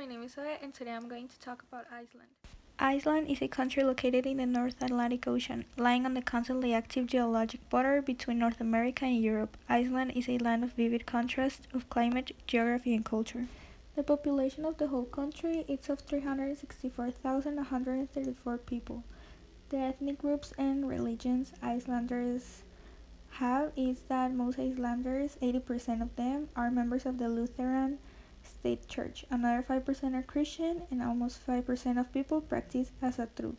my name is Zoe, and today I'm going to talk about Iceland. Iceland is a country located in the North Atlantic Ocean, lying on the constantly active geologic border between North America and Europe. Iceland is a land of vivid contrast of climate, geography, and culture. The population of the whole country is of 364,134 people. The ethnic groups and religions Icelanders have is that most Icelanders, 80% of them, are members of the Lutheran State Church. Another 5% are Christian, and almost 5% of people practice Asatru,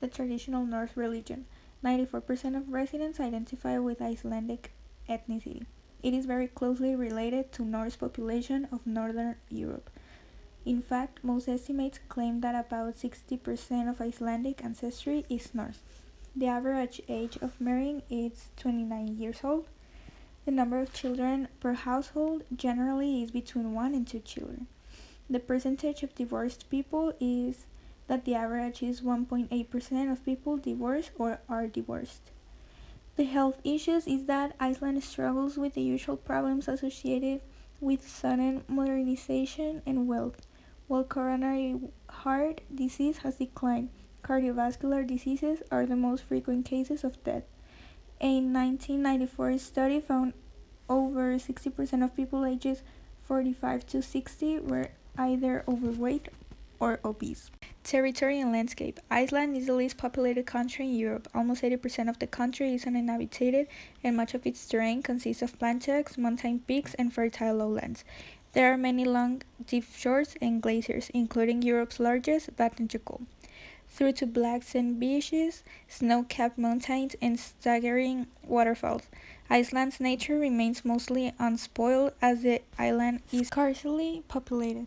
the traditional Norse religion. 94% of residents identify with Icelandic ethnicity. It is very closely related to Norse population of Northern Europe. In fact, most estimates claim that about 60% of Icelandic ancestry is Norse. The average age of marrying is 29 years old. The number of children per household generally is between 1 and 2 children. The percentage of divorced people is that the average is 1.8% of people divorced or are divorced. The health issues is that Iceland struggles with the usual problems associated with sudden modernization and wealth, while coronary heart disease has declined. Cardiovascular diseases are the most frequent cases of death. A 1994 study found over 60% of people ages 45 to 60 were either overweight or obese. Territory and landscape. Iceland is the least populated country in Europe. Almost 80% of the country is uninhabited, and much of its terrain consists of plantations, mountain peaks, and fertile lowlands. There are many long, deep fjords and glaciers, including Europe's largest, Vatnajökull, through to black sand beaches, snow-capped mountains, and staggering waterfalls. Iceland's nature remains mostly unspoiled as the island is scarcely populated.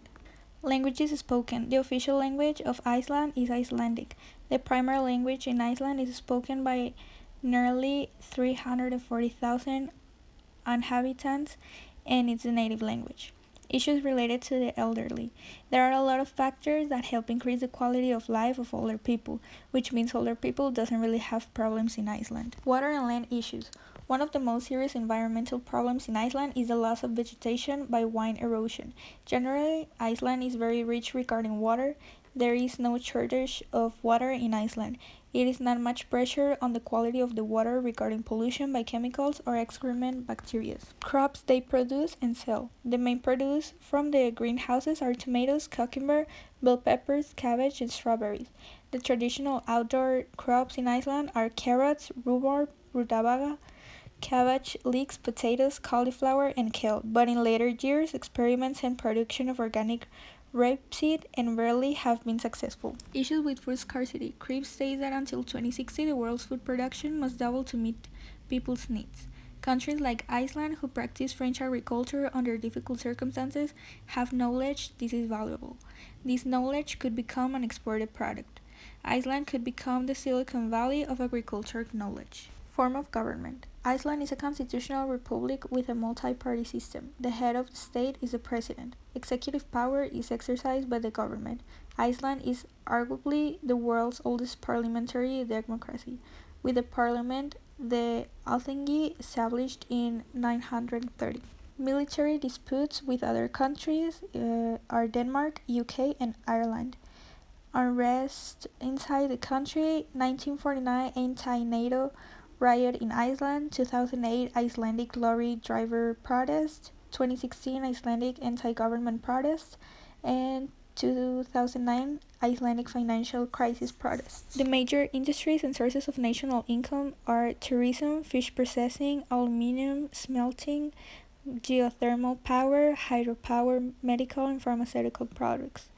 Languages spoken. The official language of Iceland is Icelandic. The primary language in Iceland is spoken by nearly 340,000 inhabitants, and it's the native language. Issues related to the elderly. There are a lot of factors that help increase the quality of life of older people, which means older people doesn't really have problems in Iceland. Water and land issues. One of the most serious environmental problems in Iceland is the loss of vegetation by wind erosion. Generally, Iceland is very rich regarding water. There is no shortage of water in Iceland. It is not much pressure on the quality of the water regarding pollution by chemicals or excrement bacteria. Crops they produce and sell. The main produce from the greenhouses are tomatoes, cucumber, bell peppers, cabbage, and strawberries. The traditional outdoor crops in Iceland are carrots, rhubarb, rutabaga, cabbage, leeks, potatoes, cauliflower, and kale, but in later years, experiments and production of organic rapeseed and barley have been successful. Issues with food scarcity. Krebs states that until 2060, the world's food production must double to meet people's needs. Countries like Iceland, who practice French agriculture under difficult circumstances, have knowledge this is valuable. This knowledge could become an exported product. Iceland could become the Silicon Valley of agriculture knowledge. Form of government. Iceland is a constitutional republic with a multi-party system. The head of the state is the president. Executive power is exercised by the government. Iceland is arguably the world's oldest parliamentary democracy, with the parliament, the Alþingi, established in 930. Military disputes with other countries are Denmark, UK, and Ireland. Unrest inside the country. 1949 anti-NATO riot in Iceland. 2008 Icelandic lorry driver protest. 2016 Icelandic anti-government protest. And 2009 Icelandic financial crisis protests. The major industries and sources of national income are tourism, fish processing, aluminum smelting, geothermal power, hydropower, medical and pharmaceutical products.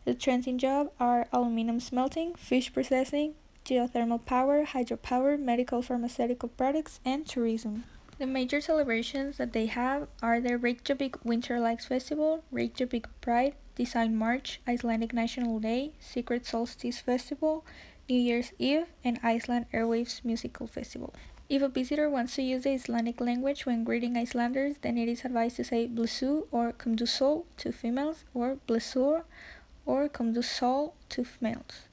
The trends in jobs are aluminum smelting, fish processing, geothermal power, hydropower, medical pharmaceutical products, and tourism. The major celebrations that they have are the Reykjavik Winter Lights Festival, Reykjavik Pride, Design March, Icelandic National Day, Secret Solstice Festival, New Year's Eve, and Iceland Airwaves Musical Festival. If a visitor wants to use the Icelandic language when greeting Icelanders, then it is advised to say Blessu or Komdu to females, or Blessur or Komdu to males.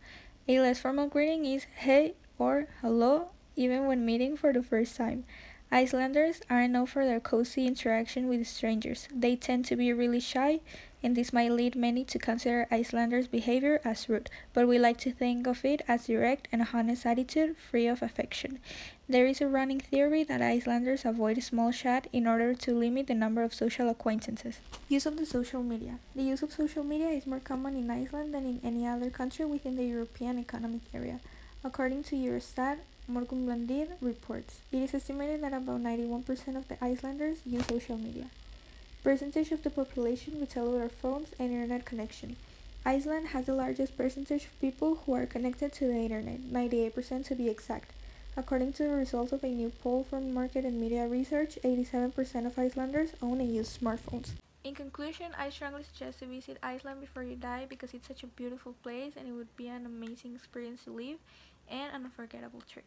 A less formal greeting is hey or hello, even when meeting for the first time. Icelanders are known for their cozy interaction with strangers. They tend to be really shy and this might lead many to consider Icelanders' behavior as rude, but we like to think of it as direct and honest attitude, free of affection. There is a running theory that Icelanders avoid small chat in order to limit the number of social acquaintances. Use of the social media. The use of social media is more common in Iceland than in any other country within the European Economic Area. According to Eurostat, Morgunblaðið reports, it is estimated that about 91% of the Icelanders use social media. Percentage of the population with cellular phones and internet connection. Iceland has the largest percentage of people who are connected to the internet, 98% to be exact. According to the results of a new poll from Market and Media Research, 87% of Icelanders own and use smartphones. In conclusion, I strongly suggest to visit Iceland before you die because it's such a beautiful place and it would be an amazing experience to live and an unforgettable trip.